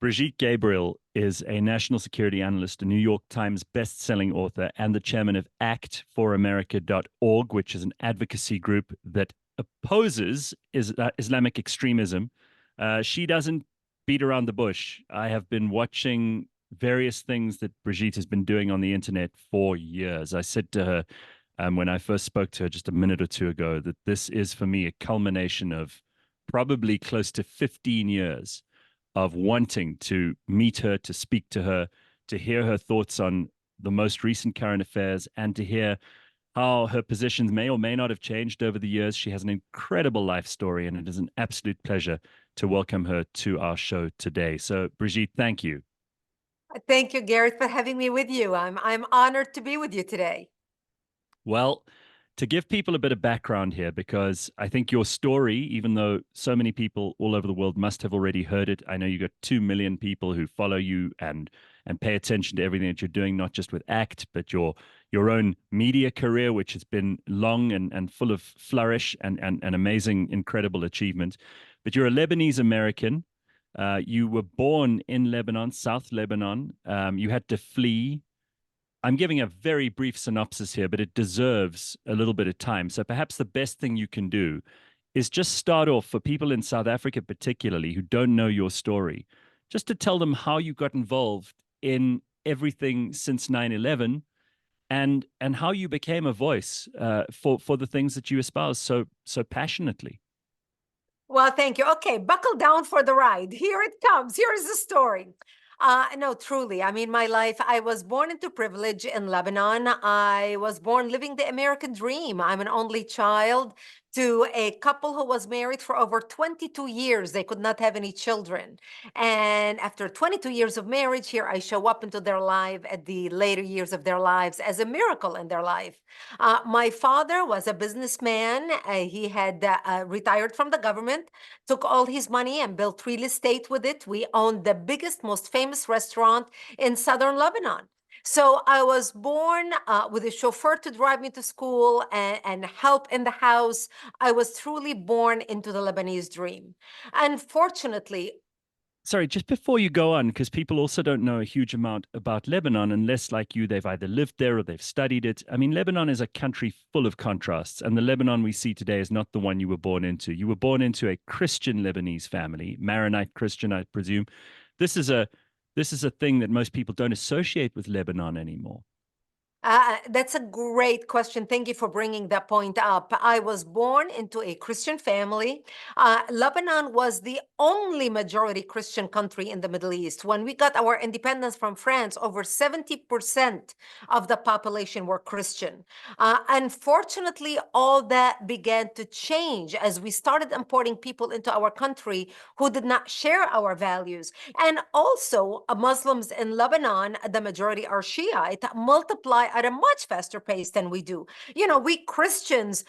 Brigitte Gabriel is a national security analyst, a New York Times best-selling author, and the chairman of actforamerica.org, which is an advocacy group that opposes Islamic extremism. She doesn't beat around the bush. I have been watching various things that Brigitte has been doing on the internet for years. I said to her when I first spoke to her just a minute or two ago that this is for me a culmination of probably close to 15 years of wanting to meet her, to speak to her, to hear her thoughts on the most recent current affairs, and to hear how her positions may or may not have changed over the years. She has an incredible life story, and it is an absolute pleasure to welcome her to our show today. So, Brigitte, thank you. Thank you, Gareth, for having me with you. I'm honored to be with you today. Well, to give people a bit of background here, because I think your story, even though so many people all over the world must have already heard it, I know you got 2 million people who follow you and pay attention to everything that you're doing, not just with ACT, but your own media career, which has been long and full of flourish and amazing, incredible achievement. But you're a Lebanese-American. You were born in Lebanon, South Lebanon. You had to flee. I'm giving a very brief synopsis here, but it deserves a little bit of time. So perhaps the best thing you can do is just start off for people in South Africa, particularly who don't know your story, just to tell them how you got involved in everything since 9/11 and how you became a voice for the things that you espouse so passionately. Well, thank you. Okay, buckle down for the ride. Here it comes. Here's the story. No, truly. I mean, my life, I was born into privilege in Lebanon. I was born living the American dream. I'm an only child to a couple who was married for over 22 years. They could not have any children. And after 22 years of marriage, here I show up into their life at the later years of their lives as a miracle in their life. My father was a businessman. He had retired from the government, took all his money and built real estate with it. We owned the biggest, most famous restaurant in southern Lebanon. So I was born with a chauffeur to drive me to school and help in the house. I was truly born into the Lebanese dream. Unfortunately, Sorry, just before you go on, because people also don't know a huge amount about Lebanon unless, like you, they've either lived there or they've studied it. I mean, Lebanon is a country full of contrasts, and the Lebanon we see today is not the one you were born into. You were born into a Christian Lebanese family, Maronite Christian, I presume. This is a thing that most people don't associate with Lebanon anymore. That's a great question. Thank you for bringing that point up. I was born into a Christian family. Lebanon was the only majority Christian country in the Middle East. When we got our independence from France, over 70% of the population were Christian. Unfortunately, all that began to change as we started importing people into our country who did not share our values. And also, Muslims in Lebanon, the majority are Shiite, multiply at a much faster pace than we do. We Christians,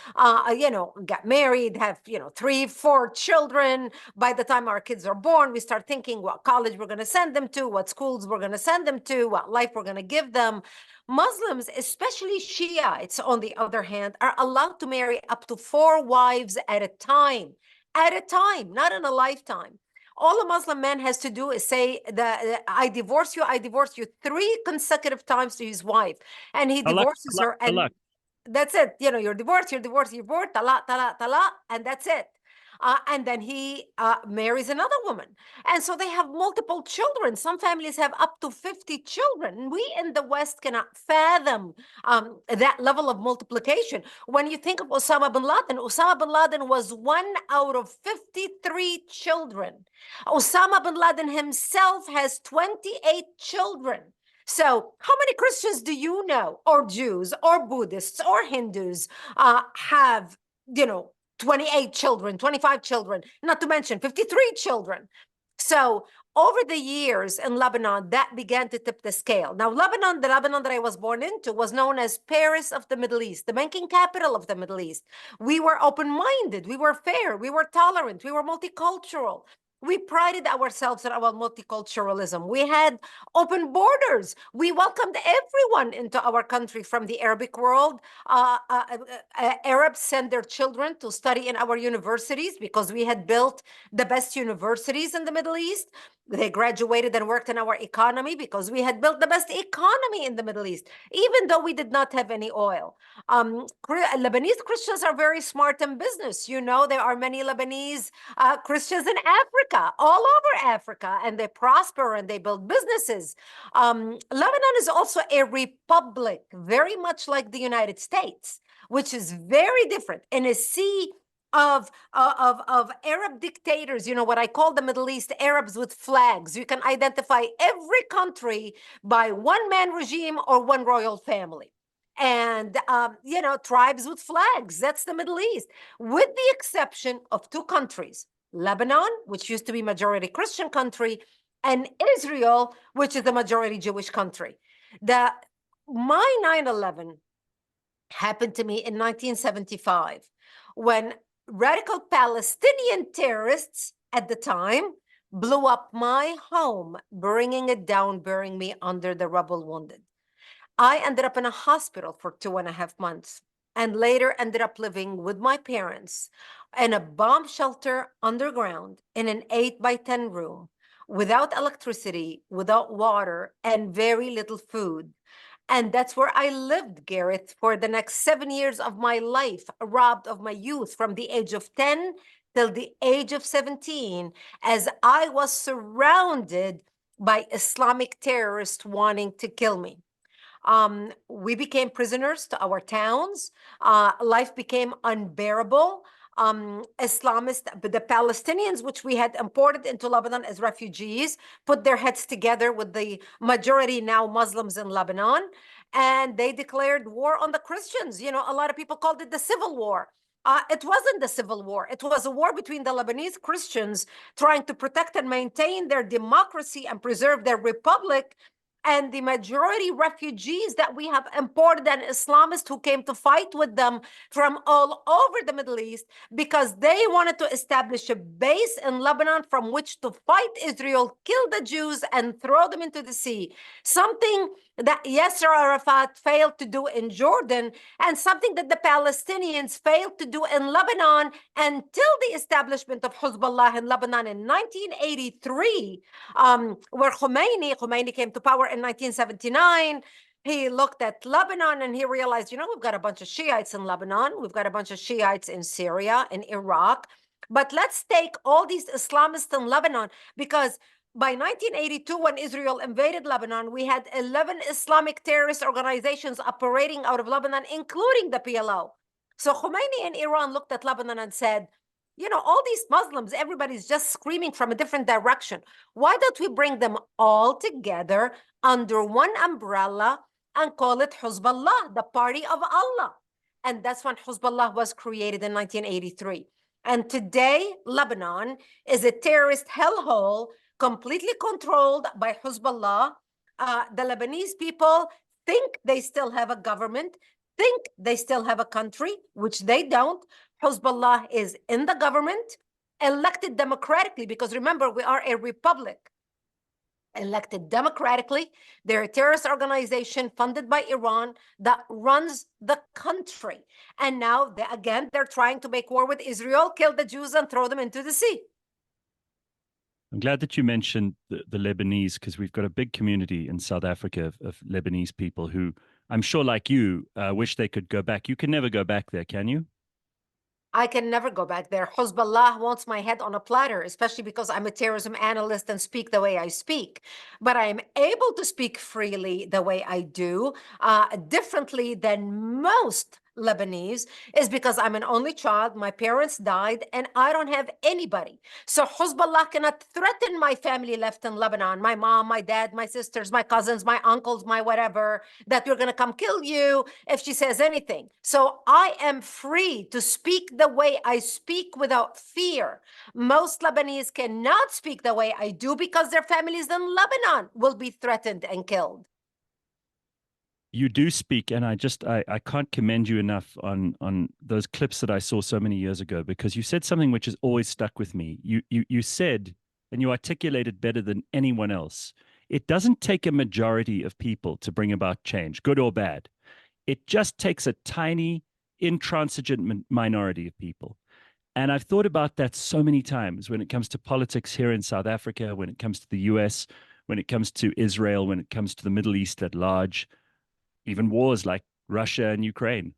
get married, have, 3, 4 children. By the time our kids are born, we start thinking what college we're going to send them to, what schools we're going to send them to, what life we're going to give them. Muslims, especially Shiites, on the other hand, are allowed to marry up to 4 wives at a time, not in a lifetime. All a Muslim man has to do is say that I divorce you 3 consecutive times to his wife, and he divorces her, and that's it. You're divorced, talaq, talaq, talaq, and that's it. And then he marries another woman. And so they have multiple children. Some families have up to 50 children. We in the West cannot fathom that level of multiplication. When you think of Osama bin Laden was 1 out of 53 children. Osama bin Laden himself has 28 children. So how many Christians do you know, or Jews, or Buddhists, or Hindus have, 28 children, 25 children, not to mention 53 children? So over the years in Lebanon, that began to tip the scale. Now, the Lebanon that I was born into was known as Paris of the Middle East, the banking capital of the Middle East. We were open-minded, we were fair, we were tolerant, we were multicultural. We prided ourselves on our multiculturalism. We had open borders. We welcomed everyone into our country from the Arabic world. Arabs sent their children to study in our universities because we had built the best universities in the Middle East. They graduated and worked in our economy because we had built the best economy in the Middle East, even though we did not have any oil. Lebanese Christians are very smart in business. You know, there are many Lebanese Christians in Africa, all over Africa, and they prosper and they build businesses. Lebanon is also a republic, very much like the United States, which is very different, in a sea of Arab dictators, you know, what I call the Middle East Arabs with flags. You can identify every country by one man regime or one royal family. And, you know, tribes with flags. That's the Middle East, with the exception of two countries, Lebanon, which used to be majority Christian country, and Israel, which is a majority Jewish country. My 9/11 happened to me in 1975 when radical Palestinian terrorists at the time blew up my home, bringing it down, burying me under the rubble wounded. I ended up in a hospital for 2.5 months and later ended up living with my parents in a bomb shelter underground in an 8 by 10 room without electricity, without water, and very little food. And that's where I lived, Gareth, for the next 7 years of my life, robbed of my youth from the age of 10 till the age of 17, as I was surrounded by Islamic terrorists wanting to kill me. We became prisoners to our towns. Life became unbearable. The Palestinians, which we had imported into Lebanon as refugees, put their heads together with the majority now Muslims in Lebanon, and they declared war on the Christians. You know, a lot of people called it the Civil War. It wasn't the Civil War. It was a war between the Lebanese Christians trying to protect and maintain their democracy and preserve their republic, and the majority refugees that we have imported, and Islamists who came to fight with them from all over the Middle East because they wanted to establish a base in Lebanon from which to fight Israel, kill the Jews, and throw them into the sea. Something that Yasser Arafat failed to do in Jordan, and something that the Palestinians failed to do in Lebanon until the establishment of Hezbollah in Lebanon in 1983, where Khomeini came to power in 1979. He looked at Lebanon and he realized, you know, we've got a bunch of Shiites in Lebanon, we've got a bunch of Shiites in Syria, in Iraq, but let's take all these Islamists in Lebanon, because by 1982, when Israel invaded Lebanon, we had 11 Islamic terrorist organizations operating out of Lebanon, including the PLO. So Khomeini and Iran looked at Lebanon and said, you know, all these Muslims, everybody's just screaming from a different direction. Why don't we bring them all together under one umbrella and call it Hezbollah, the party of Allah? And that's when Hezbollah was created in 1983. And today, Lebanon is a terrorist hellhole completely controlled by Hezbollah. The Lebanese people think they still have a government, think they still have a country, which they don't. Hezbollah is in the government, elected democratically, because remember, we are a republic. Elected democratically. They're a terrorist organization funded by Iran that runs the country. And now, they're trying to make war with Israel, kill the Jews, and throw them into the sea. I'm glad that you mentioned the Lebanese, because we've got a big community in South Africa of Lebanese people who, I'm sure, like you, wish they could go back. You can never go back there, can you? I can never go back there. Hezbollah wants my head on a platter, especially because I'm a terrorism analyst and speak the way I speak. But I am able to speak freely the way I do, differently than most Lebanese, is because I'm an only child. My parents died and I don't have anybody. So Hezbollah cannot threaten my family left in Lebanon, my mom, my dad, my sisters, my cousins, my uncles, my whatever, that we're going to come kill you if she says anything. So I am free to speak the way I speak without fear. Most Lebanese cannot speak the way I do because their families in Lebanon will be threatened and killed. You do speak, and I can't commend you enough on those clips that I saw so many years ago, because you said something which has always stuck with me. You said and you articulate it better than anyone else. It doesn't take a majority of people to bring about change, good or bad. It just takes a tiny, intransigent minority of people. And I've thought about that so many times when it comes to politics here in South Africa, when it comes to the US, when it comes to Israel, when it comes to the Middle East at large, even wars like Russia and Ukraine.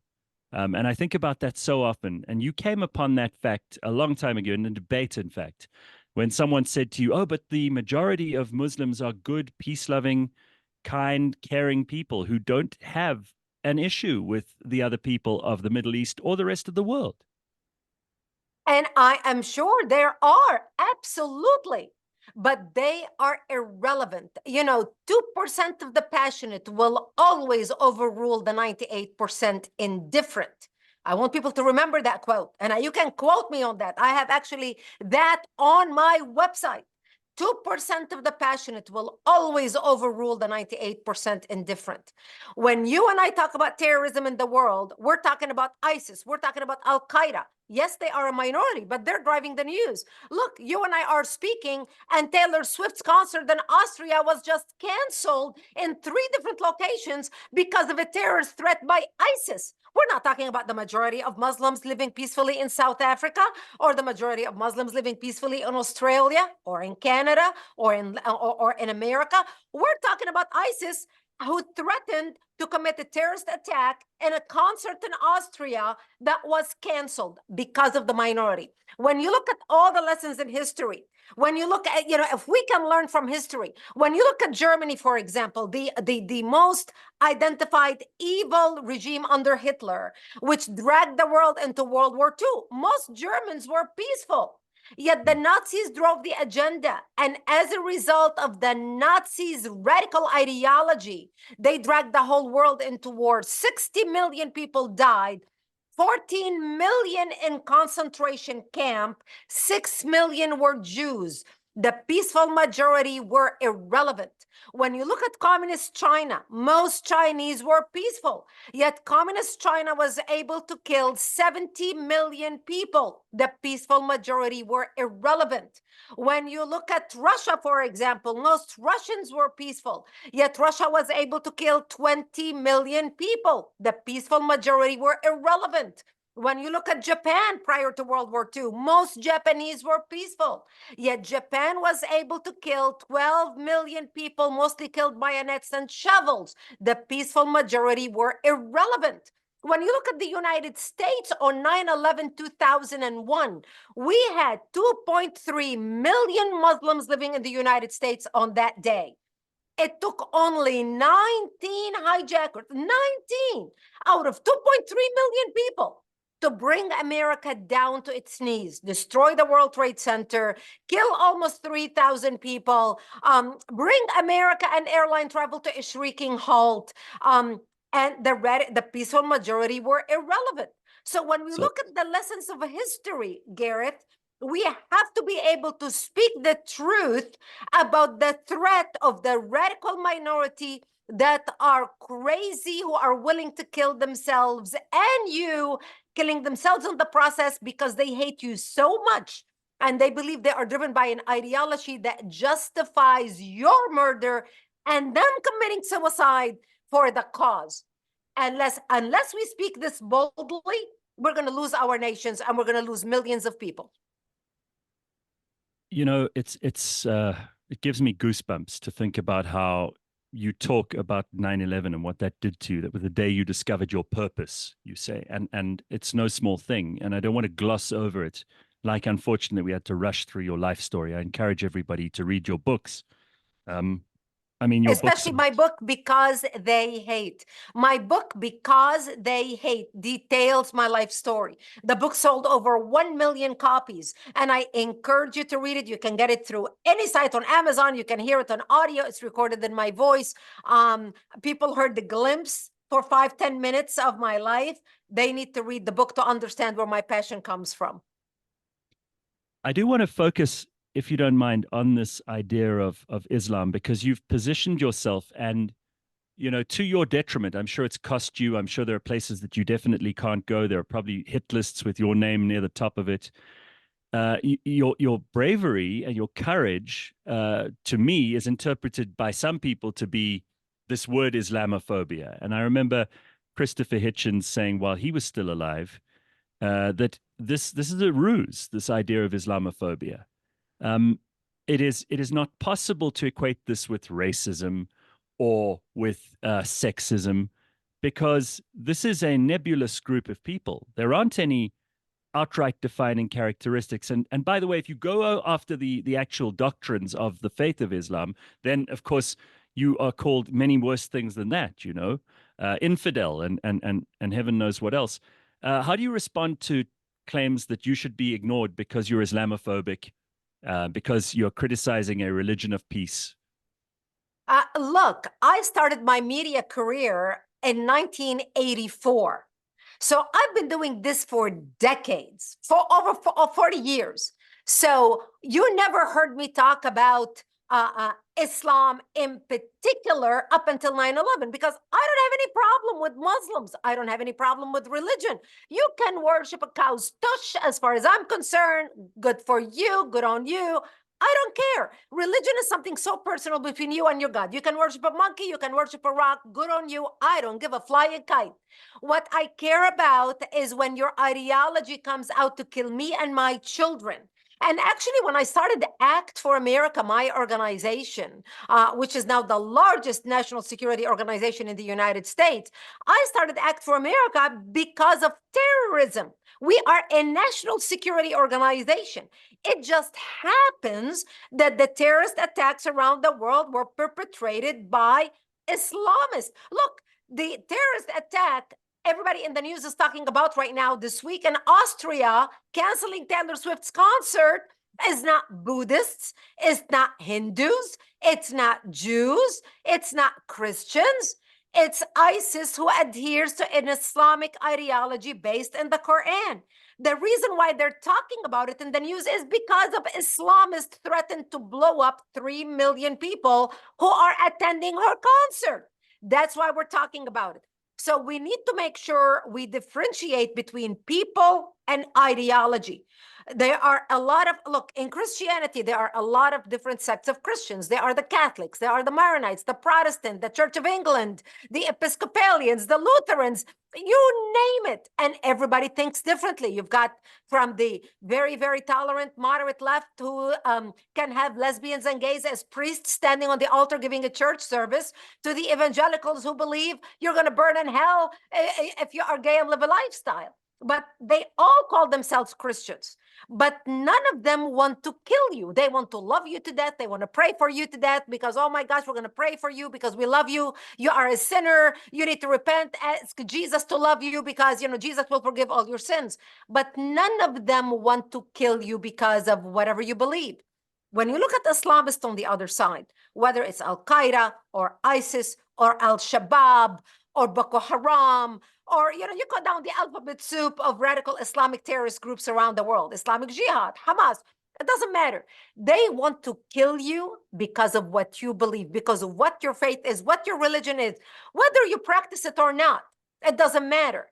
And I think about that so often. And you came upon that fact a long time ago in a debate, in fact, when someone said to you, oh, but the majority of Muslims are good, peace loving, kind, caring people who don't have an issue with the other people of the Middle East or the rest of the world. And I am sure there are, absolutely, but they are irrelevant. 2% of the passionate will always overrule the 98% indifferent. I want people to remember that quote. And you can quote me on that. I have actually that on my website. 2% of the passionate will always overrule the 98% indifferent. When you and I talk about terrorism in the world, we're talking about ISIS, we're talking about Al Qaeda. Yes, they are a minority, but they're driving the news. Look, you and I are speaking, and Taylor Swift's concert in Austria was just canceled in 3 different locations because of a terrorist threat by ISIS. We're not talking about the majority of Muslims living peacefully in South Africa, or the majority of Muslims living peacefully in Australia or in Canada or in America. We're talking about ISIS, who threatened to commit a terrorist attack in a concert in Austria that was canceled because of the minority. When you look at all the lessons in history, when you look at, if we can learn from history, when you look at Germany, for example, the most identified evil regime under Hitler, which dragged the world into World War II, most Germans were peaceful. Yet the Nazis drove the agenda. And as a result of the Nazis' radical ideology, they dragged the whole world into war. 60 million people died, 14 million in concentration camp, 6 million were Jews. The peaceful majority were irrelevant. When you look at communist China, most Chinese were peaceful, yet communist China was able to kill 70 million people. The peaceful majority were irrelevant. When you look at Russia, for example, most Russians were peaceful, yet Russia was able to kill 20 million people. The peaceful majority were irrelevant. When you look at Japan prior to World War II, most Japanese were peaceful, yet Japan was able to kill 12 million people, mostly killed bayonets and shovels. The peaceful majority were irrelevant. When you look at the United States on 9/11/2001, we had 2.3 million Muslims living in the United States on that day. It took only 19 hijackers, 19 out of 2.3 million people, to bring America down to its knees, destroy the World Trade Center, kill almost 3,000 people, bring America and airline travel to a shrieking halt, and the peaceful majority were irrelevant. So when we look at the lessons of history, Gareth, we have to be able to speak the truth about the threat of the radical minority that are crazy, who are willing to kill themselves, and you killing themselves in the process because they hate you so much and they believe they are driven by an ideology that justifies your murder and them committing suicide for the cause. Unless we speak this boldly, we're going to lose our nations and we're going to lose millions of people. It gives me goosebumps to think about how you talk about 9/11 and what that did to you. That was the day you discovered your purpose, you say, and it's no small thing. And I don't want to gloss over it. Like, unfortunately, we had to rush through your life story. I encourage everybody to read your books. Your especially books, my book, Because They Hate. My book, Because They Hate, details my life story. The book sold over 1 million copies, and I encourage you to read it. You can get it through any site on Amazon. You can hear it on audio. It's recorded in my voice. People heard the glimpse for 5-10 minutes of my life. They need to read the book to understand where my passion comes from. I do want to focus, if you don't mind, on this idea of Islam, because you've positioned yourself and, to your detriment. I'm sure it's cost you. I'm sure there are places that you definitely can't go. There are probably hit lists with your name near the top of it. your bravery and your courage, to me, is interpreted by some people to be this word Islamophobia. And I remember Christopher Hitchens saying while he was still alive that this is a ruse, this idea of Islamophobia. Um, it is not possible to equate this with racism or with sexism because this is a nebulous group of people. There aren't any outright defining characteristics. And by the way, if you go after the actual doctrines of the faith of Islam, then of course you are called many worse things than that, infidel and heaven knows what else. How do you respond to claims that you should be ignored because you're Islamophobic, because you're criticizing a religion of peace? Look, I started my media career in 1984. So I've been doing this for decades, for over 40 years. So you never heard me talk about Islam in particular up until 9/11, because I don't have any problem with Muslims. I don't have any problem with religion. You can worship a cow's tush as far as I'm concerned. Good for you, good on you. I don't care. Religion is something so personal between you and your God. You can worship a monkey, you can worship a rock, good on you. I don't give a flying kite. What I care about is when your ideology comes out to kill me and my children. And actually, when I started Act for America, my organization, which is now the largest national security organization in the United States, I started Act for America because of terrorism. We are a national security organization. It just happens that the terrorist attacks around the world were perpetrated by Islamists. Look, the terrorist attack everybody in the news is talking about right now this week in Austria, canceling Taylor Swift's concert, is not Buddhists, it's not Hindus, it's not Jews, it's not Christians. It's ISIS who adheres to an Islamic ideology based in the Quran. The reason why they're talking about it in the news is because of Islamists threatened to blow up 3 million people who are attending her concert. That's why we're talking about it. So we need to make sure we differentiate between people and ideology. There are a lot of, look, in Christianity, there are a lot of different sects of Christians. There are the Catholics, there are the Maronites, the Protestant, the Church of England, the Episcopalians, the Lutherans, you name it. And everybody thinks differently. You've got from the very, very tolerant, moderate left who can have lesbians and gays as priests standing on the altar giving a church service, to the evangelicals who believe you're going to burn in hell if you are gay and live a lifestyle. But they all call themselves Christians. But none of them want to kill you. They want to love you to death. They want to pray for you to death because, oh my gosh, we're going to pray for you because we love you. You are a sinner. You need to repent. Ask Jesus to love you because, Jesus will forgive all your sins. But none of them want to kill you because of whatever you believe. When you look at Islamists on the other side, whether it's Al-Qaeda or ISIS or Al-Shabaab or Boko Haram, or, you go down the alphabet soup of radical Islamic terrorist groups around the world, Islamic Jihad, Hamas, it doesn't matter. They want to kill you because of what you believe, because of what your faith is, what your religion is, whether you practice it or not, it doesn't matter.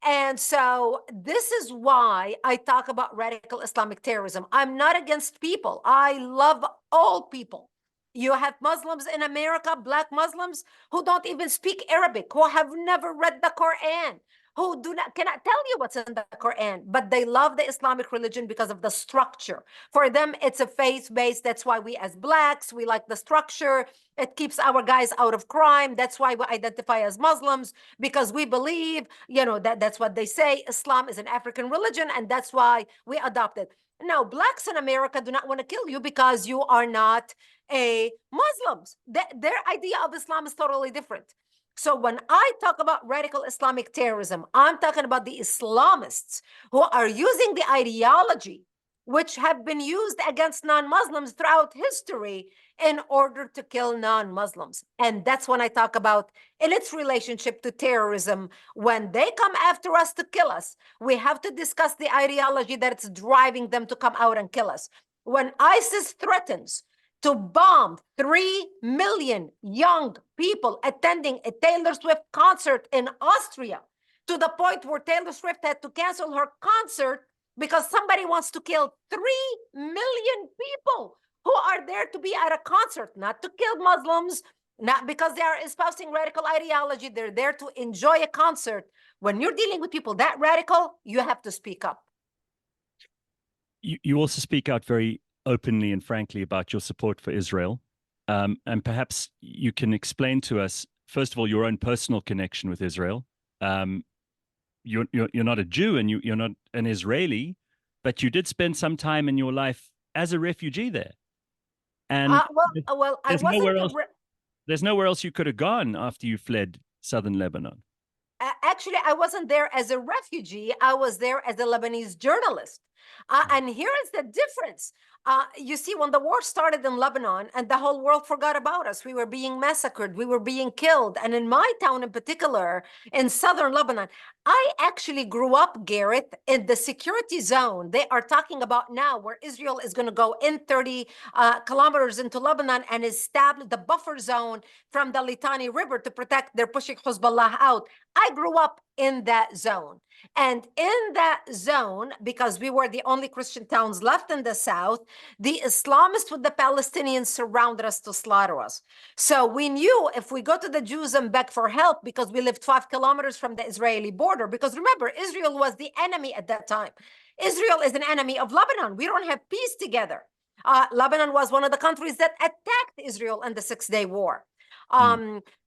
And so this is why I talk about radical Islamic terrorism. I'm not against people. I love all people. You have Muslims in America, Black Muslims, who don't even speak Arabic, who have never read the Quran, who cannot tell you what's in the Quran, but they love the Islamic religion because of the structure. For them, it's a faith-based. That's why we as Blacks, we like the structure. It keeps our guys out of crime. That's why we identify as Muslims, because we believe, that's what they say. Islam is an African religion, and that's why we adopt it. Now, Blacks in America do not want to kill you because you are not a Muslims. Their idea of Islam is totally different. So when I talk about radical Islamic terrorism, I'm talking about the Islamists who are using the ideology which have been used against non-Muslims throughout history in order to kill non-Muslims. And that's when I talk about in its relationship to terrorism. When they come after us to kill us, we have to discuss the ideology that's driving them to come out and kill us. When ISIS threatens to bomb 3 million young people attending a Taylor Swift concert in Austria, to the point where Taylor Swift had to cancel her concert because somebody wants to kill 3 million people who are there to be at a concert, not to kill Muslims, not because they are espousing radical ideology. They're there to enjoy a concert. When you're dealing with people that radical, you have to speak up. You also speak out very openly and frankly about your support for Israel. And perhaps you can explain to us, first of all, your own personal connection with Israel. You're not a Jew and you're not an Israeli, but you did spend some time in your life as a refugee there. And well, I wasn't. There's nowhere else you could have gone after you fled southern Lebanon. Actually, I wasn't there as a refugee. I was there as a Lebanese journalist. And here is the difference. You see, when the war started in Lebanon and the whole world forgot about us, we were being massacred, we were being killed. And in my town in particular, in southern Lebanon, I actually grew up, Gareth, in the security zone they are talking about now, where Israel is going to go in 30 kilometers into Lebanon and establish the buffer zone from the Litani River to protect. They're pushing Hezbollah out. I grew up in that zone. And in that zone, because we were the only Christian towns left in the south, the Islamists with the Palestinians surrounded us to slaughter us. So we knew if we go to the Jews and beg for help, because we lived 5 kilometers from the Israeli border, because remember, Israel was the enemy at that time. Israel is an enemy of Lebanon. We don't have peace together. Lebanon was one of the countries that attacked Israel in the 6-day war.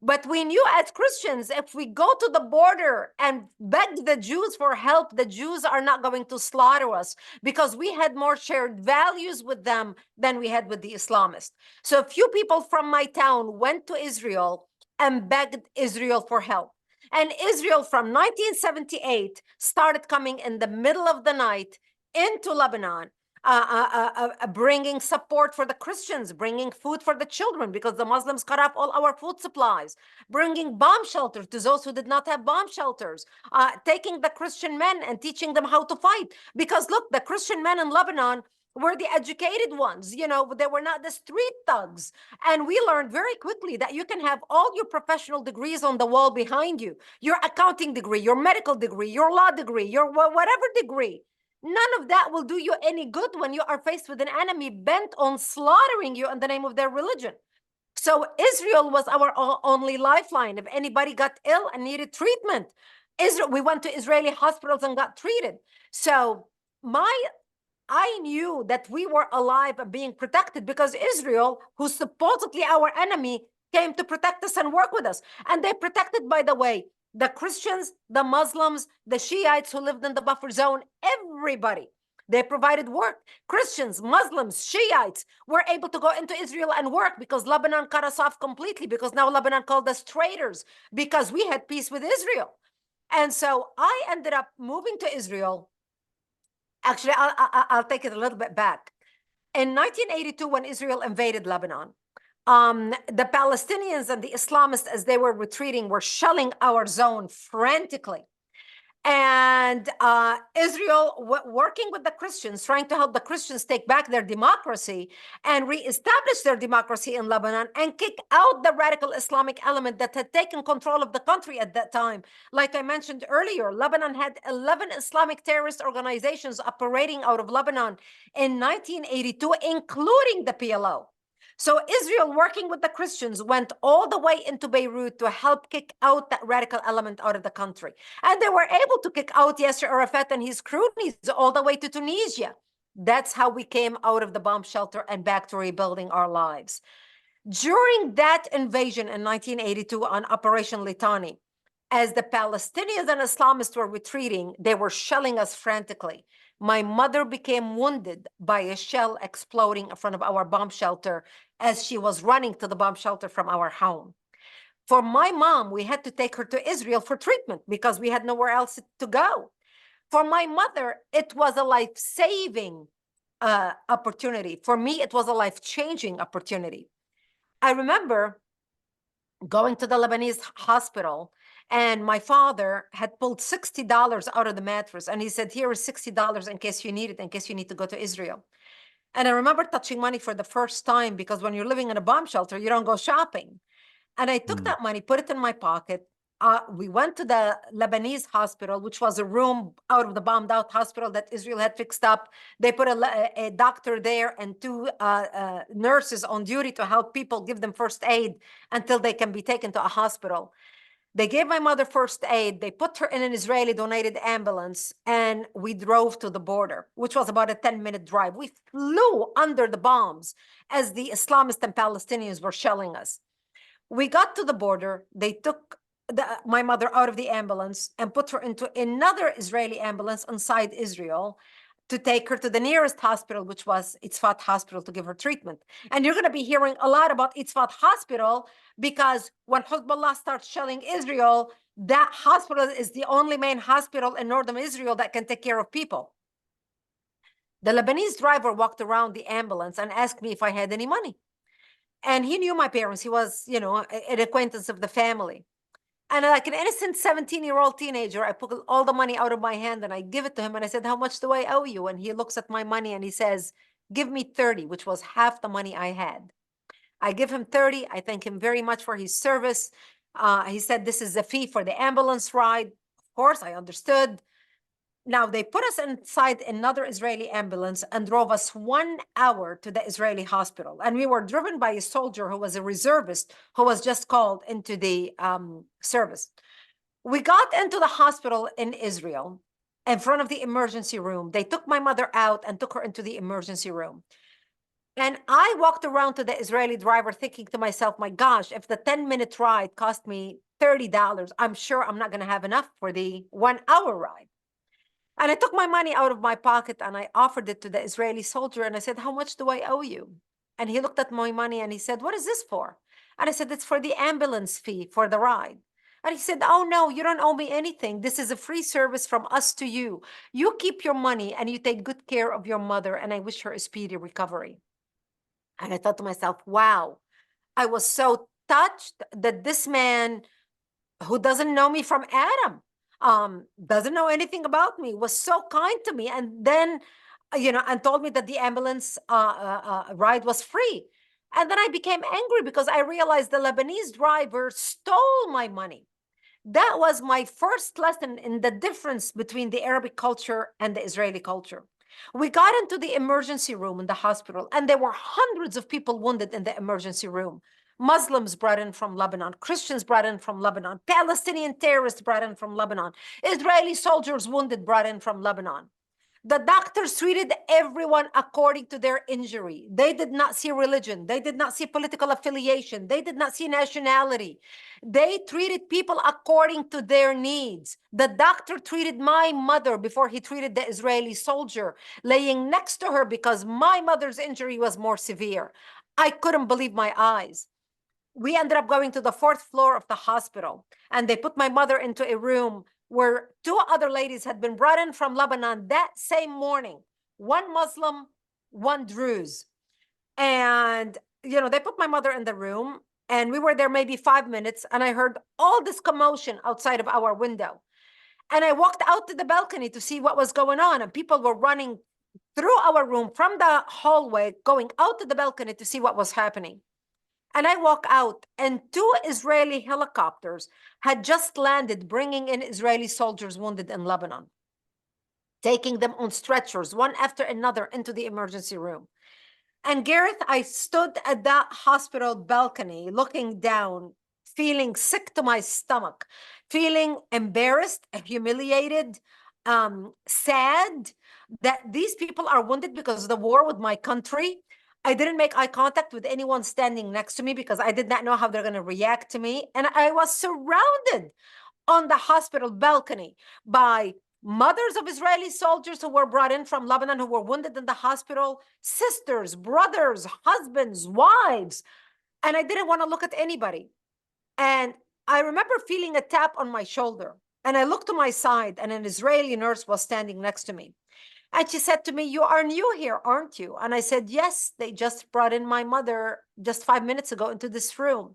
But we knew as Christians, if we go to the border and beg the Jews for help, the Jews are not going to slaughter us, because we had more shared values with them than we had with the Islamists. So a few people from my town went to Israel and begged Israel for help. And Israel from 1978 started coming in the middle of the night into Lebanon, bringing support for the Christians, bringing food for the children, because the Muslims cut off all our food supplies, bringing bomb shelters to those who did not have bomb shelters, taking the Christian men and teaching them how to fight. Because look, the Christian men in Lebanon were the educated ones, you know, they were not the street thugs. And we learned very quickly that you can have all your professional degrees on the wall behind you, your accounting degree, your medical degree, your law degree, your whatever degree. None of that will do you any good when you are faced with an enemy bent on slaughtering you in the name of their religion. So Israel was our only lifeline. If anybody got ill and needed treatment, we went to Israeli hospitals and got treated. So I knew that we were alive and being protected because Israel, who's supposedly our enemy, came to protect us and work with us. And they protected, by the way, the Christians, the Muslims, the Shiites who lived in the buffer zone, everybody. They provided work. Christians, Muslims, Shiites were able to go into Israel and work because Lebanon cut us off completely, because now Lebanon called us traitors because we had peace with Israel. And so I ended up moving to Israel. Actually, I'll take it a little bit back. In 1982, when Israel invaded Lebanon, the Palestinians and the Islamists, as they were retreating, were shelling our zone frantically. And Israel, working with the Christians, trying to help the Christians take back their democracy and reestablish their democracy in Lebanon and kick out the radical Islamic element that had taken control of the country at that time. Like I mentioned earlier, Lebanon had 11 Islamic terrorist organizations operating out of Lebanon in 1982, including the PLO. So Israel, working with the Christians, went all the way into Beirut to help kick out that radical element out of the country. And they were able to kick out Yasser Arafat and his cronies all the way to Tunisia. That's how we came out of the bomb shelter and back to rebuilding our lives. During that invasion in 1982 on Operation Litani, as the Palestinians and Islamists were retreating, they were shelling us frantically. My mother became wounded by a shell exploding in front of our bomb shelter as she was running to the bomb shelter from our home. For my mom, we had to take her to Israel for treatment because we had nowhere else to go. For my mother, it was a life-saving opportunity. For me, it was a life-changing opportunity. I remember going to the Lebanese hospital, and my father had pulled $60 out of the mattress, and he said, here is $60 in case you need it, in case you need to go to Israel. And I remember touching money for the first time, because when you're living in a bomb shelter, you don't go shopping. And I took that money, put it in my pocket, we went to the Lebanese hospital, which was a room out of the bombed out hospital that Israel had fixed up. They put a doctor there and two nurses on duty to help people, give them first aid until they can be taken to a hospital. They gave my mother first aid. They put her in an Israeli donated ambulance, and we drove to the border, which was about a 10-minute drive. We flew under the bombs as the Islamists and Palestinians were shelling us. We got to the border. They took my mother out of the ambulance and put her into another Israeli ambulance inside Israel to take her to the nearest hospital, which was Itzfat Hospital, to give her treatment. And you're going to be hearing a lot about Itzfat Hospital because when Hezbollah starts shelling Israel, that hospital is the only main hospital in northern Israel that can take care of people. The Lebanese driver walked around the ambulance and asked me if I had any money. And he knew my parents. He was, an acquaintance of the family. And like an innocent 17-year-old teenager, I put all the money out of my hand and I give it to him. And I said, how much do I owe you? And he looks at my money and he says, give me 30, which was half the money I had. I give him 30. I thank him very much for his service. He said, this is a fee for the ambulance ride. Of course, I understood. Now, they put us inside another Israeli ambulance and drove us 1 hour to the Israeli hospital. And we were driven by a soldier who was a reservist who was just called into the service. We got into the hospital in Israel in front of the emergency room. They took my mother out and took her into the emergency room. And I walked around to the Israeli driver thinking to myself, my gosh, if the 10-minute ride cost me $30, I'm sure I'm not going to have enough for the 1 hour ride. And I took my money out of my pocket and I offered it to the Israeli soldier. And I said, how much do I owe you? And he looked at my money and he said, what is this for? And I said, it's for the ambulance fee for the ride. And he said, oh, no, you don't owe me anything. This is a free service from us to you. You keep your money and you take good care of your mother. And I wish her a speedy recovery. And I thought to myself, wow, I was so touched that this man who doesn't know me from Adam, doesn't know anything about me, was so kind to me. And then, and told me that the ambulance ride was free. And then I became angry because I realized the Lebanese driver stole my money. That was my first lesson in the difference between the Arabic culture and the Israeli culture. We got into the emergency room in the hospital, and there were hundreds of people wounded in the emergency room. Muslims brought in from Lebanon, Christians brought in from Lebanon, Palestinian terrorists brought in from Lebanon, Israeli soldiers wounded brought in from Lebanon. The doctors treated everyone according to their injury. They did not see religion. They did not see political affiliation. They did not see nationality. They treated people according to their needs. The doctor treated my mother before he treated the Israeli soldier, laying next to her because my mother's injury was more severe. I couldn't believe my eyes. We ended up going to the 4th floor of the hospital, and they put my mother into a room where 2 other ladies had been brought in from Lebanon that same morning, one Muslim, one Druze. And, they put my mother in the room, and we were there maybe 5 minutes, and I heard all this commotion outside of our window. And I walked out to the balcony to see what was going on, and people were running through our room from the hallway, going out to the balcony to see what was happening. And I walk out, and 2 Israeli helicopters had just landed, bringing in Israeli soldiers wounded in Lebanon, taking them on stretchers, one after another, into the emergency room. And Gareth, I stood at that hospital balcony, looking down, feeling sick to my stomach, feeling embarrassed, humiliated, sad that these people are wounded because of the war with my country. I didn't make eye contact with anyone standing next to me because I did not know how they're going to react to me. And I was surrounded on the hospital balcony by mothers of Israeli soldiers who were brought in from Lebanon who were wounded in the hospital, sisters, brothers, husbands, wives. And I didn't want to look at anybody. And I remember feeling a tap on my shoulder. And I looked to my side, and an Israeli nurse was standing next to me. And she said to me, you are new here, aren't you? And I said, yes, they just brought in my mother just 5 minutes ago into this room.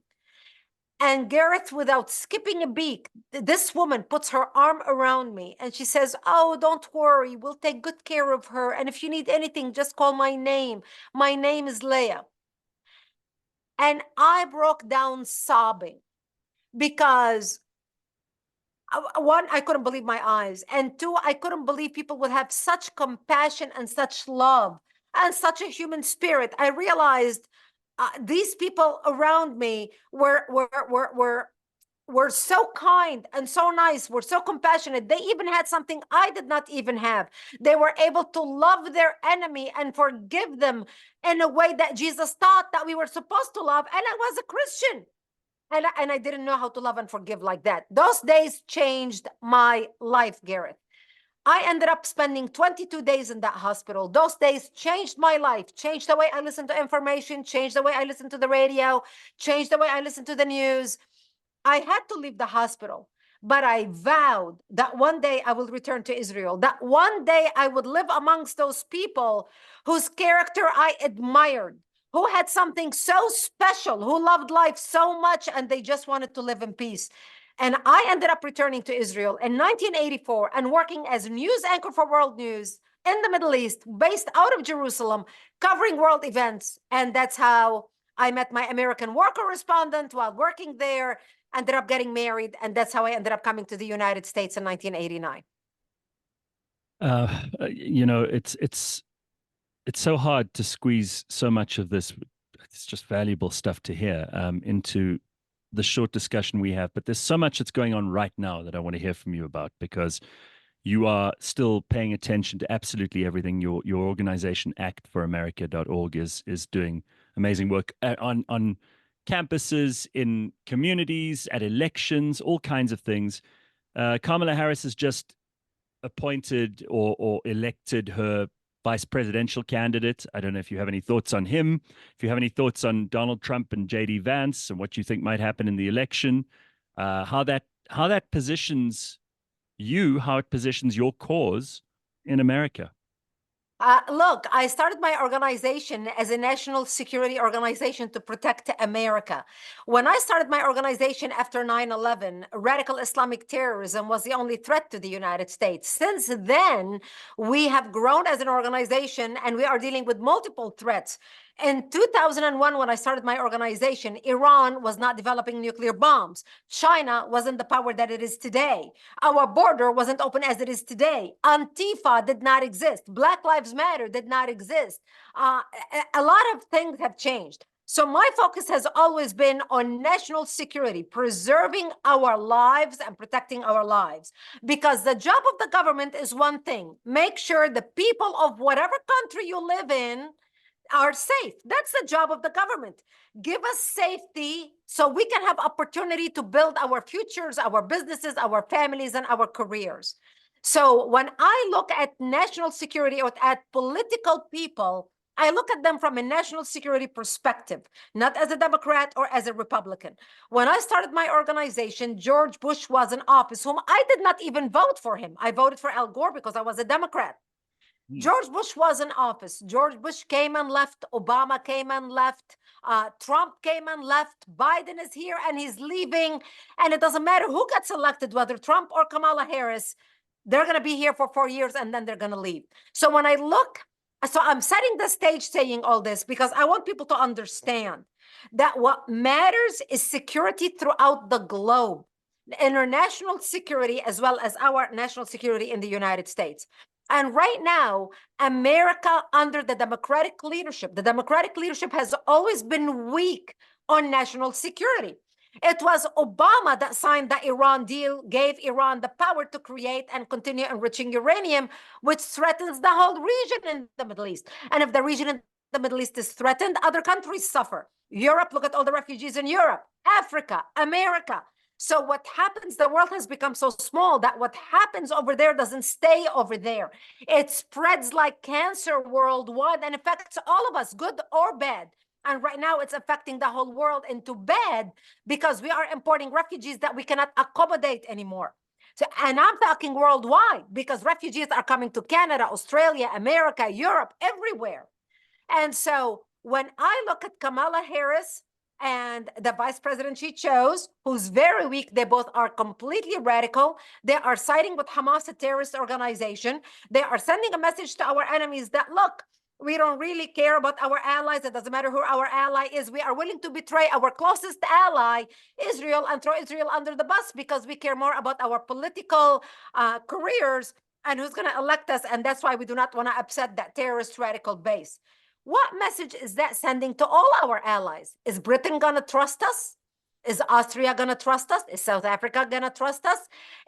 And Gareth, without skipping a beat, this woman puts her arm around me and she says, oh, don't worry, we'll take good care of her. And if you need anything, just call my name. My name is Leah. And I broke down sobbing because One, I couldn't believe my eyes. And two, I couldn't believe people would have such compassion and such love and such a human spirit. I realized these people around me were so kind and so nice, were so compassionate. They even had something I did not even have. They were able to love their enemy and forgive them in a way that Jesus taught that we were supposed to love. And I was a Christian. And I didn't know how to love and forgive like that. Those days changed my life, Gareth. I ended up spending 22 days in that hospital. Those days changed my life, changed the way I listen to information, changed the way I listen to the radio, changed the way I listen to the news. I had to leave the hospital, but I vowed that one day I will return to Israel, that one day I would live amongst those people whose character I admired, who had something so special, who loved life so much, and they just wanted to live in peace. And I ended up returning to Israel in 1984 and working as a news anchor for World News in the Middle East, based out of Jerusalem, covering world events. And that's how I met my American war correspondent while working there, ended up getting married, and that's how I ended up coming to the United States in 1989. It's so hard to squeeze so much of this. It's just valuable stuff to hear into the short discussion we have. But there's so much that's going on right now that I want to hear from you about, because you are still paying attention to absolutely everything. Your organization, actforamerica.org, is doing amazing work on campuses, in communities, at elections, all kinds of things. Kamala Harris has just appointed or elected her vice presidential candidate. I don't know if you have any thoughts on him, if you have any thoughts on Donald Trump and JD Vance and what you think might happen in the election, how that positions you, how it positions your cause in America. Look, I started my organization as a national security organization to protect America. When I started my organization after 9/11, radical Islamic terrorism was the only threat to the United States. Since then, we have grown as an organization and we are dealing with multiple threats. In 2001, when I started my organization, Iran was not developing nuclear bombs. China wasn't the power that it is today. Our border wasn't open as it is today. Antifa did not exist. Black Lives Matter did not exist. A lot of things have changed. So my focus has always been on national security, preserving our lives and protecting our lives. Because the job of the government is one thing: make sure the people of whatever country you live in are safe. That's the job of the government. Give us safety so we can have opportunity to build our futures, our businesses, our families, and our careers. So when I look at national security or at political people, I look at them from a national security perspective, not as a Democrat or as a Republican. When I started my organization, George Bush was in office, whom I did not even vote for him. I voted for Al Gore because I was a Democrat. George Bush was in office. George Bush came and left. Obama came and left. Trump came and left. Biden is here and he's leaving. And it doesn't matter who gets elected, whether Trump or Kamala Harris, they're going to be here for 4 years and then they're going to leave. So when I look, so I'm setting the stage saying all this because I want people to understand that what matters is security throughout the globe, international security, as well as our national security in the United States. And right now, America under the Democratic leadership has always been weak on national security. It was Obama that signed the Iran deal, gave Iran the power to create and continue enriching uranium, which threatens the whole region in the Middle East. And if the region in the Middle East is threatened, other countries suffer. Europe, look at all the refugees in Europe, Africa, America. So what happens, the world has become so small that what happens over there doesn't stay over there. It spreads like cancer worldwide and affects all of us, good or bad. And right now it's affecting the whole world into bad because we are importing refugees that we cannot accommodate anymore. So, and I'm talking worldwide because refugees are coming to Canada, Australia, America, Europe, everywhere. And so when I look at Kamala Harris and the vice president she chose, who's very weak, they both are completely radical. They are siding with Hamas, a terrorist organization. They are sending a message to our enemies that, look, We don't really care about our allies. It doesn't matter who our ally is. We are willing to betray our closest ally, Israel, and throw Israel under the bus because we care more about our political careers and who's going to elect us. And that's why we do not want to upset that terrorist radical base. What message is that sending to all our allies? Is Britain going to trust us? Is Austria going to trust us? Is South Africa going to trust us?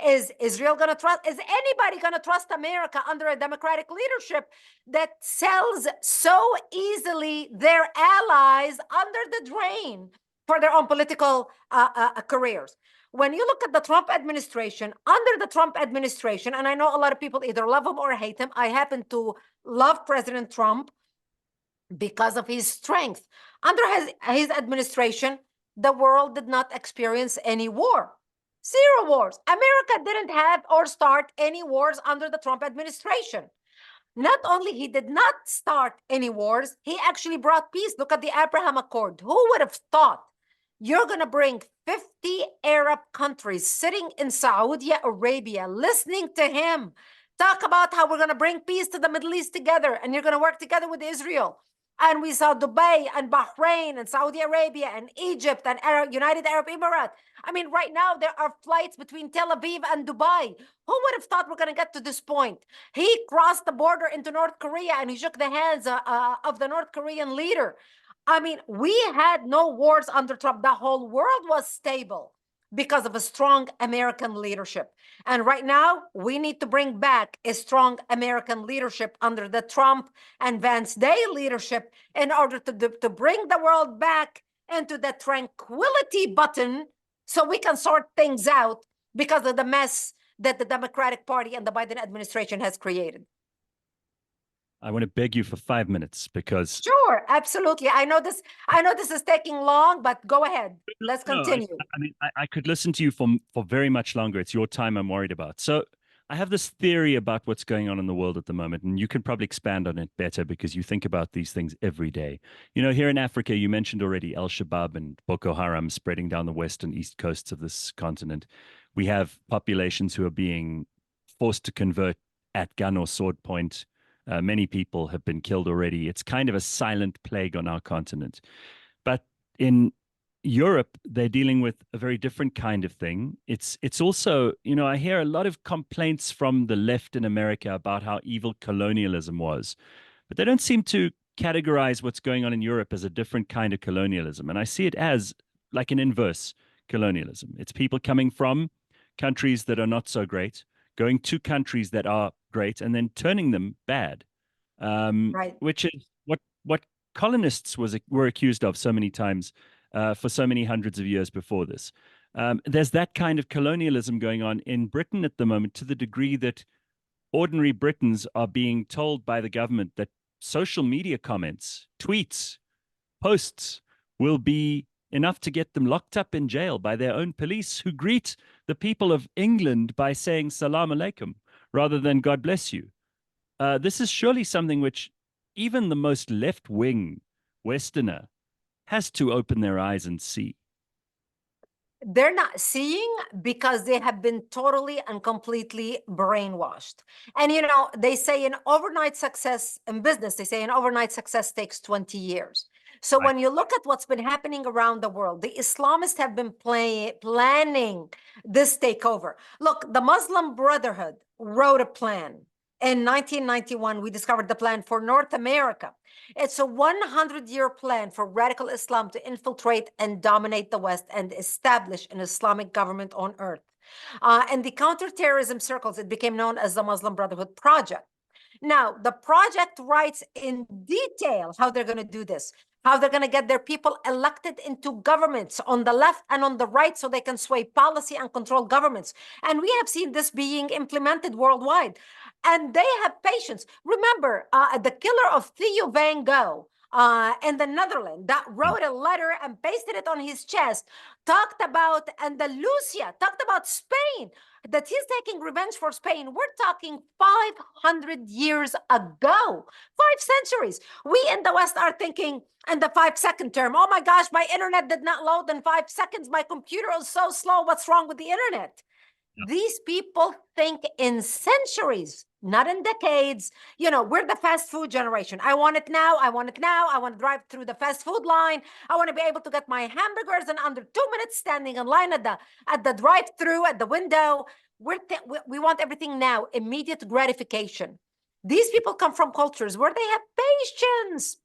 Is Israel going to trust? Is anybody going to trust America under a democratic leadership that sells so easily their allies under the drain for their own political careers? When you look at the Trump administration, under the Trump administration, and I know a lot of people either love him or hate him, I happen to love President Trump because of his strength. Under his administration, the world did not experience any war. Zero wars. America didn't have or start any wars under the Trump administration. Not only he did not start any wars, he actually brought peace. Look at the Abraham Accord. Who would have thought you're going to bring 50 Arab countries sitting in Saudi Arabia, listening to him talk about how we're going to bring peace to the Middle East together, and you're going to work together with Israel. And we saw Dubai and Bahrain and Saudi Arabia and Egypt and United Arab Emirates. I mean, right now there are flights between Tel Aviv and Dubai. Who would have thought we're going to get to this point? He crossed the border into North Korea and he shook the hands of the North Korean leader. I mean, we had no wars under Trump. The whole world was stable because of a strong American leadership. And right now, we need to bring back a strong American leadership under the Trump and Vance Day leadership in order to bring the world back into the tranquility button so we can sort things out because of the mess that the Democratic Party and the Biden administration has created. I want to beg you for 5 minutes because Sure, absolutely. I know this is taking long, but go ahead. Let's continue. I mean, I could listen to you for very much longer. It's your time I'm worried about. So I have this theory about what's going on in the world at the moment, and you can probably expand on it better because you think about these things every day. You know, here in Africa, you mentioned already Al-Shabaab and Boko Haram spreading down the west and east coasts of this continent. We have populations who are being forced to convert at gun or sword point. Many people have been killed already. It's kind of a silent plague on our continent. But in Europe, they're dealing with a very different kind of thing. It's also, you know, I hear a lot of complaints from the left in America about how evil colonialism was, but they don't seem to categorize what's going on in Europe as a different kind of colonialism. And I see it as like an inverse colonialism. It's people coming from countries that are not so great, going to countries that are great, and then turning them bad, Right. which is what colonists were accused of so many times for so many hundreds of years before this. There's that kind of colonialism going on in Britain at the moment, to the degree that ordinary Britons are being told by the government that social media comments, tweets, posts will be enough to get them locked up in jail by their own police, who greet the people of England by saying salam alaikum rather than God bless you. This is surely something which even the most left-wing Westerner has to open their eyes and see. They're not seeing because they have been totally and completely brainwashed. And, you know, they say an overnight success in business, they say an overnight success takes 20 years. So when you look at what's been happening around the world, the Islamists have been planning this takeover. Look, the Muslim Brotherhood wrote a plan. In 1991, we discovered the plan for North America. It's a 100-year plan for radical Islam to infiltrate and dominate the West and establish an Islamic government on earth. In the counterterrorism circles, it became known as the Muslim Brotherhood Project. Now, the project writes in detail how they're going to do this, how they're going to get their people elected into governments on the left and on the right so they can sway policy and control governments. And we have seen this being implemented worldwide. And they have patience. Remember, the killer of Theo van Gogh in the Netherlands that wrote a letter and pasted it on his chest, talked about Andalusia, talked about Spain, that he's taking revenge for Spain. We're talking 500 years ago, 5 centuries. We in the West are thinking in the 5-second term, oh my gosh, my internet did not load in 5 seconds. My computer is so slow. What's wrong with the internet? These people think in centuries, not in decades. You know, we're the fast food generation. I want it now. I want it now. I want to drive through the fast food line. I want to be able to get my hamburgers in under 2 minutes, standing in line at the drive-through at the window. We want everything now, immediate gratification. These people come from cultures where they have patience.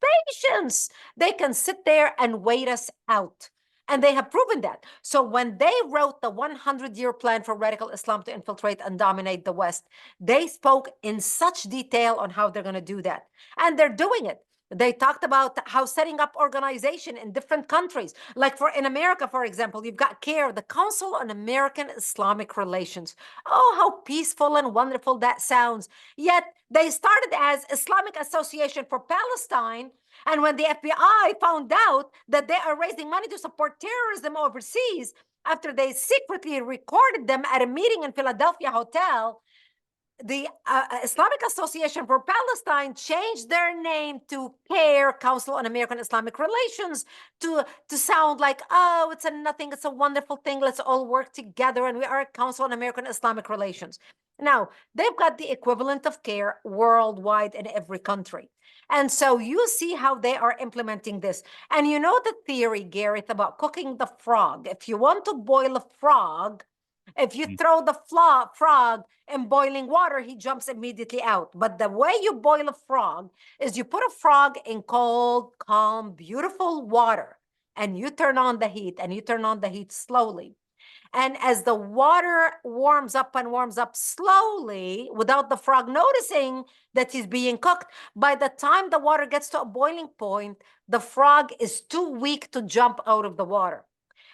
They can sit there and wait us out. And they have proven that. So when they wrote the 100-year plan for radical Islam to infiltrate and dominate the West, they spoke in such detail on how they're going to do that. And they're doing it. They talked about how setting up organization in different countries, like in America, for example, you've got CARE, the Council on American Islamic Relations. Oh, how peaceful and wonderful that sounds. Yet they started as Islamic Association for Palestine. And when the FBI found out that they are raising money to support terrorism overseas, after they secretly recorded them at a meeting in Philadelphia hotel, the Islamic Association for Palestine changed their name to CARE, Council on American Islamic Relations, to sound like, oh, it's a nothing, it's a wonderful thing, let's all work together, and we are a Council on American Islamic Relations. Now, they've got the equivalent of CARE worldwide in every country. And so you see how they are implementing this. And you know the theory, Gareth, about cooking the frog. If you want to boil a frog, if you throw the frog in boiling water, he jumps immediately out. But the way you boil a frog is you put a frog in cold, calm, beautiful water, and you turn on the heat, and you turn on the heat slowly. And as the water warms up and warms up slowly, without the frog noticing that he's being cooked, by the time the water gets to a boiling point, the frog is too weak to jump out of the water.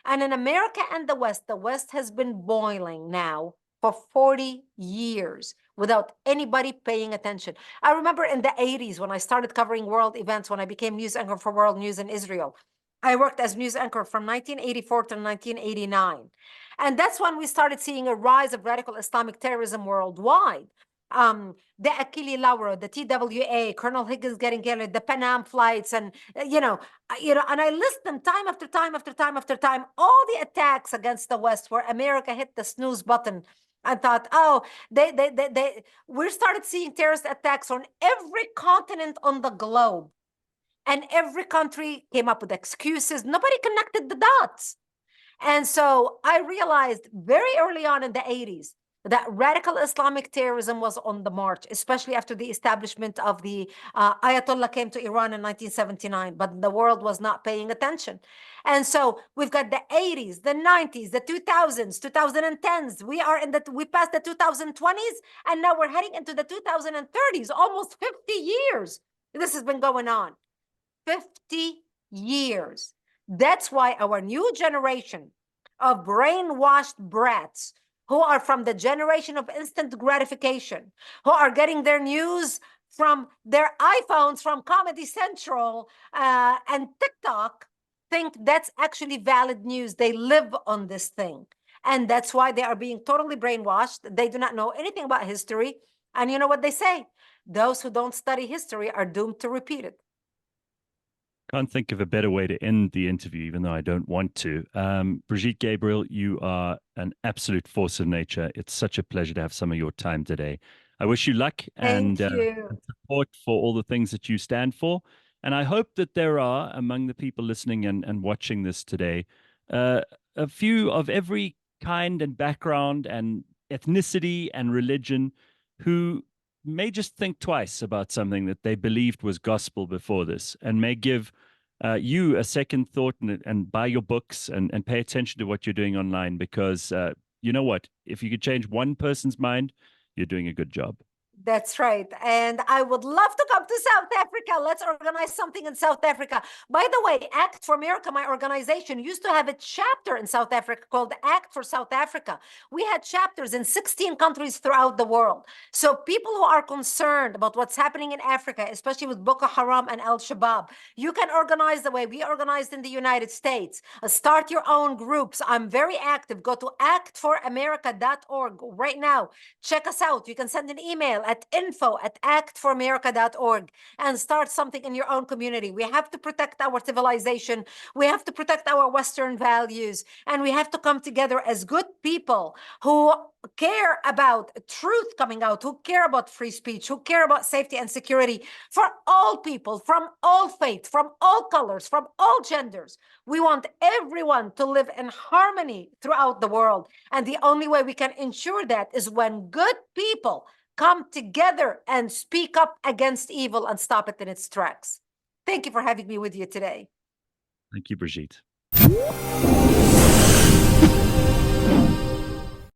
And in America and the West has been boiling now for 40 years without anybody paying attention. I remember in the 80s when I started covering world events, when I became news anchor for World News in Israel. I worked as news anchor from 1984 to 1989. And that's when we started seeing a rise of radical Islamic terrorism worldwide. The Achille Lauro, the TWA, Colonel Higgins getting killed, the Pan Am flights, and and I list them time after time after time after time, all the attacks against the West where America hit the snooze button and thought, oh, we started seeing terrorist attacks on every continent on the globe. And every country came up with excuses. Nobody connected the dots. And so I realized very early on in the 80s that radical Islamic terrorism was on the march, especially after the establishment of the Ayatollah came to Iran in 1979, but the world was not paying attention. And so we've got the 80s, the 90s, the 2000s, 2010s. We passed the 2020s, and now we're heading into the 2030s, almost 50 years. This has been going on. 50 years. That's why our new generation of brainwashed brats who are from the generation of instant gratification, who are getting their news from their iPhones, from Comedy Central and TikTok, think that's actually valid news. They live on this thing. And that's why they are being totally brainwashed. They do not know anything about history. And you know what they say? Those who don't study history are doomed to repeat it. Can't think of a better way to end the interview, even though I don't want to. Brigitte Gabriel, you are an absolute force of nature. It's such a pleasure to have some of your time today. I wish you luck and support for all the things that you stand for. And I hope that there are, among the people listening and watching this today, a few of every kind and background and ethnicity and religion who may just think twice about something that they believed was gospel before this, and may give you a second thought and buy your books and pay attention to what you're doing online, because you know what? If you could change one person's mind, you're doing a good job. That's right. And I would love to come to South Africa. Let's organize something in South Africa. By the way, Act for America, my organization, used to have a chapter in South Africa called Act for South Africa. We had chapters in 16 countries throughout the world. So people who are concerned about what's happening in Africa, especially with Boko Haram and Al-Shabaab, you can organize the way we organized in the United States. Start your own groups. I'm very active. Go to actforamerica.org right now. Check us out. You can send an email at at info@actforamerica.org and start something in your own community. We have to protect our civilization. We have to protect our Western values. And we have to come together as good people who care about truth coming out, who care about free speech, who care about safety and security for all people, from all faiths, from all colors, from all genders. We want everyone to live in harmony throughout the world. And the only way we can ensure that is when good people come together and speak up against evil and stop it in its tracks. Thank you for having me with you today. Thank you, Brigitte.